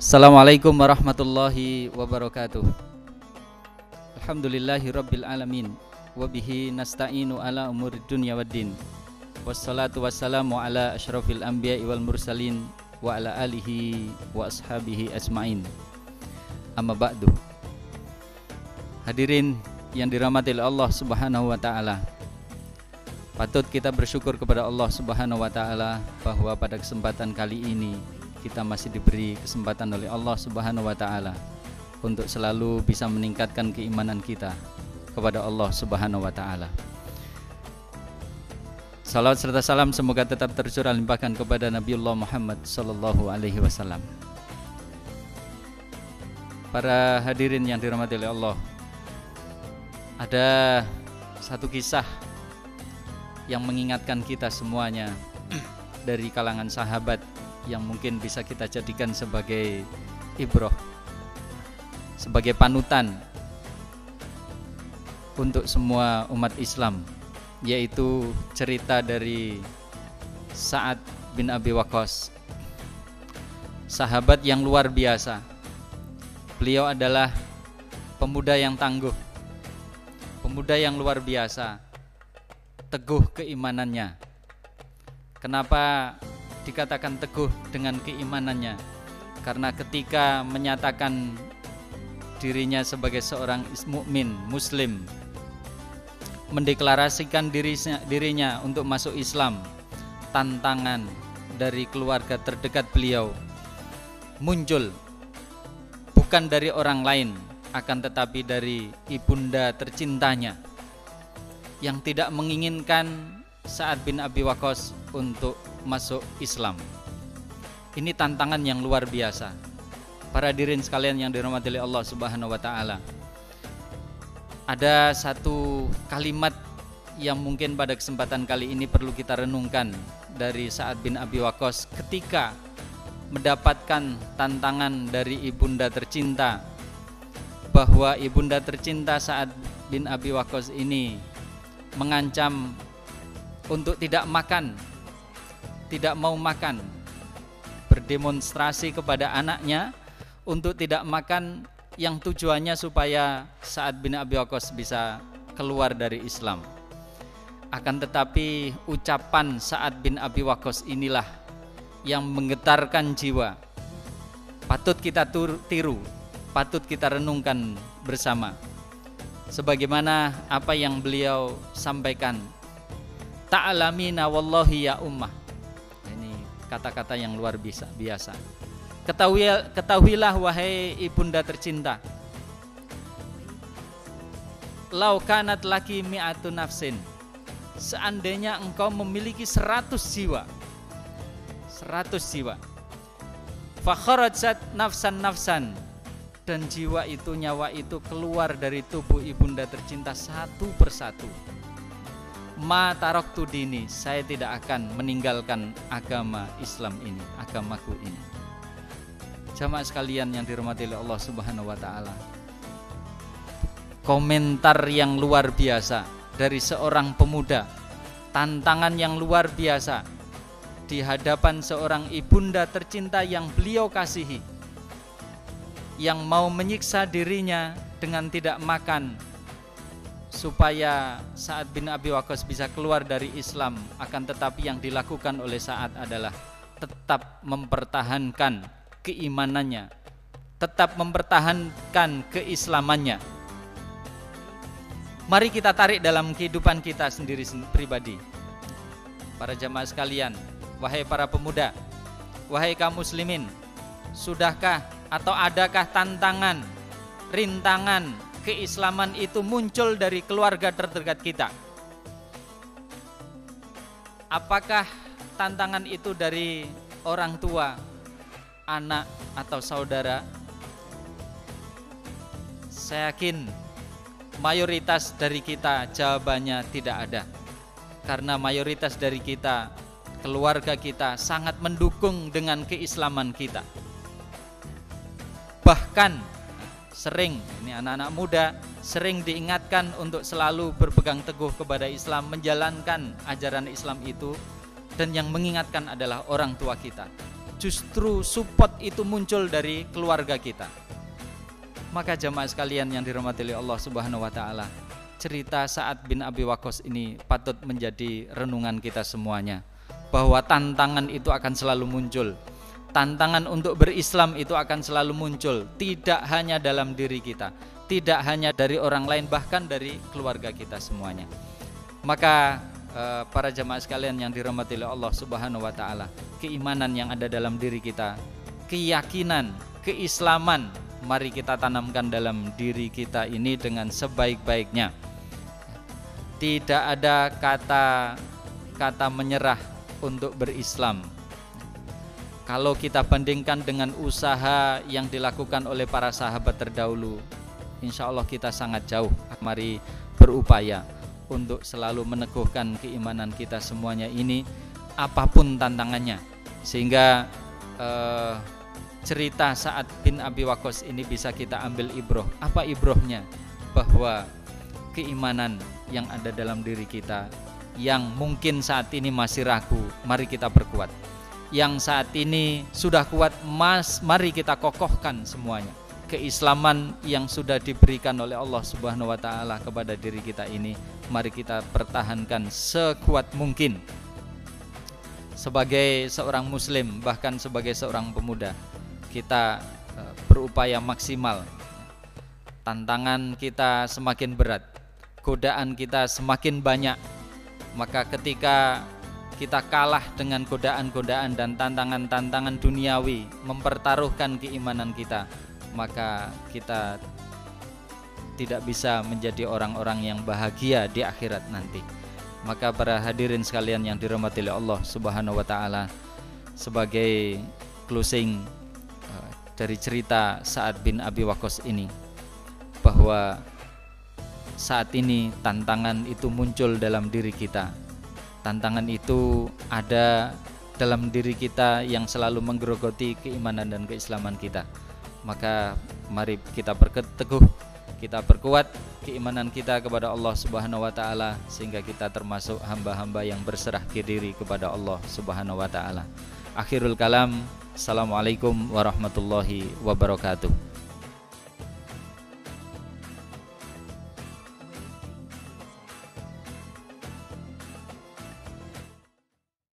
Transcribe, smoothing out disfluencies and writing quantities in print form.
Assalamualaikum warahmatullahi wabarakatuh. Alhamdulillahi rabbil alamin. Wabihi nasta'inu ala umurid dunya waddin. Wassalatu wassalamu ala asyrafil anbiya'i wal mursalin wa ala alihi wa ashabihi asma'in. Amma ba'du. Hadirin yang dirahmati oleh Allah Subhanahu wa taala. Patut kita bersyukur kepada Allah Subhanahu wa taala bahwa pada kesempatan kali ini kita masih diberi kesempatan oleh Allah Subhanahu wa taala untuk selalu bisa meningkatkan keimanan kita kepada Allah Subhanahu wa taala. Salawat serta salam semoga tetap tercurah limpahkan kepada Nabiullah Muhammad sallallahu alaihi wasallam. Para hadirin yang dirahmati oleh Allah, ada satu kisah yang mengingatkan kita semuanya dari kalangan sahabat yang mungkin bisa kita jadikan sebagai ibroh, sebagai panutan untuk semua umat Islam, yaitu cerita dari Sa'ad bin Abi Waqqas, sahabat yang luar biasa. Beliau adalah pemuda yang tangguh, pemuda yang luar biasa, teguh keimanannya. Kenapa dikatakan teguh dengan keimanannya? Karena ketika menyatakan dirinya sebagai seorang mukmin muslim, mendeklarasikan dirinya untuk masuk Islam, tantangan dari keluarga terdekat beliau muncul, bukan dari orang lain, akan tetapi dari ibunda tercintanya yang tidak menginginkan Sa'ad bin Abi Waqqas untuk masuk Islam. Ini tantangan yang luar biasa. Para hadirin sekalian yang dirahmati oleh Allah Subhanahu wa taala, ada satu kalimat yang mungkin pada kesempatan kali ini perlu kita renungkan dari Sa'ad bin Abi Waqqas ketika mendapatkan tantangan dari ibunda tercinta, bahwa ibunda tercinta Sa'ad bin Abi Waqqas ini mengancam untuk tidak makan, tidak mau makan, berdemonstrasi kepada anaknya untuk tidak makan, yang tujuannya supaya Sa'ad bin Abi Waqqas bisa keluar dari Islam. Akan tetapi ucapan Sa'ad bin Abi Waqqas inilah yang menggetarkan jiwa. Patut kita tiru, patut kita renungkan bersama. Sebagaimana apa yang beliau sampaikan, ta'lamina wallahi ya ummah. Ini kata-kata yang luar biasa. Ketahuilah wahai ibunda tercinta, lau kanat laki mi'atu nafsin, seandainya engkau memiliki 100 jiwa, fakharajat nafsan, dan jiwa itu, nyawa itu keluar dari tubuh ibunda tercinta satu persatu, ma taraktu dini, saya tidak akan meninggalkan agama Islam ini, agamaku ini. Jamaah sekalian yang dirahmati oleh Allah Subhanahu wa taala, komentar yang luar biasa dari seorang pemuda, tantangan yang luar biasa di hadapan seorang ibunda tercinta yang beliau kasihi, yang mau menyiksa dirinya dengan tidak makan supaya Sa'ad bin Abi Waqqas bisa keluar dari Islam. Akan tetapi yang dilakukan oleh Sa'ad adalah tetap mempertahankan keimanannya, tetap mempertahankan keislamannya. Mari kita tarik dalam kehidupan kita sendiri pribadi. Para jamaah sekalian, wahai para pemuda, wahai kaum muslimin, sudahkah atau adakah tantangan, rintangan keislaman itu muncul dari keluarga terdekat kita? Apakah tantangan itu dari orang tua, anak, atau saudara? Saya yakin mayoritas dari kita jawabannya tidak ada, karena mayoritas dari kita, keluarga kita sangat mendukung dengan keislaman kita. Bahkan sering, ini anak-anak muda sering diingatkan untuk selalu berpegang teguh kepada Islam, menjalankan ajaran Islam itu, dan yang mengingatkan adalah orang tua kita. justru support itu muncul dari keluarga kita. Maka jamaah sekalian yang dirahmati oleh Allah Subhanahu wa taala, cerita Sa'ad bin Abi Waqqas ini patut menjadi renungan kita semuanya, bahwa tantangan itu akan selalu muncul. Tantangan untuk berislam itu akan selalu muncul, tidak hanya dalam diri kita, tidak hanya dari orang lain, bahkan dari keluarga kita semuanya. Maka para jamaah sekalian yang dirahmati oleh Allah Subhanahu wa taala, keimanan yang ada dalam diri kita, keyakinan, keislaman, mari kita tanamkan dalam diri kita ini dengan sebaik-baiknya. Tidak ada kata menyerah untuk berislam. Kalau kita bandingkan dengan usaha yang dilakukan oleh para sahabat terdahulu, insya Allah kita sangat jauh. Mari berupaya untuk selalu meneguhkan keimanan kita semuanya ini, apapun tantangannya, sehingga cerita Sa'ad bin Abi Waqqas ini bisa kita ambil ibroh. Apa ibrohnya? Bahwa keimanan yang ada dalam diri kita, yang mungkin saat ini masih ragu, mari kita perkuat. Yang saat ini sudah kuat, mari kita kokohkan semuanya. Keislaman yang sudah diberikan oleh Allah Subhanahu wa taala kepada diri kita ini, mari kita pertahankan sekuat mungkin. Sebagai seorang muslim, bahkan sebagai seorang pemuda, kita berupaya maksimal. Tantangan kita semakin berat, godaan kita semakin banyak. Maka ketika kita kalah dengan godaan-godaan dan tantangan-tantangan duniawi, mempertaruhkan keimanan kita, maka kita tidak bisa menjadi orang-orang yang bahagia di akhirat nanti. Maka para hadirin sekalian yang dirahmati oleh Allah Subhanahu wa taala, sebagai closing dari cerita Sa'ad bin Abi Waqqas ini, bahwa saat ini tantangan itu muncul dalam diri kita. Tantangan itu ada dalam diri kita yang selalu menggerogoti keimanan dan keislaman kita. Maka mari kita perteguh, kita perkuat keimanan kita kepada Allah Subhanahu wa taala, sehingga kita termasuk hamba-hamba yang berserah diri kepada Allah Subhanahu wa taala. Akhirul kalam, assalamualaikum warahmatullahi wabarakatuh.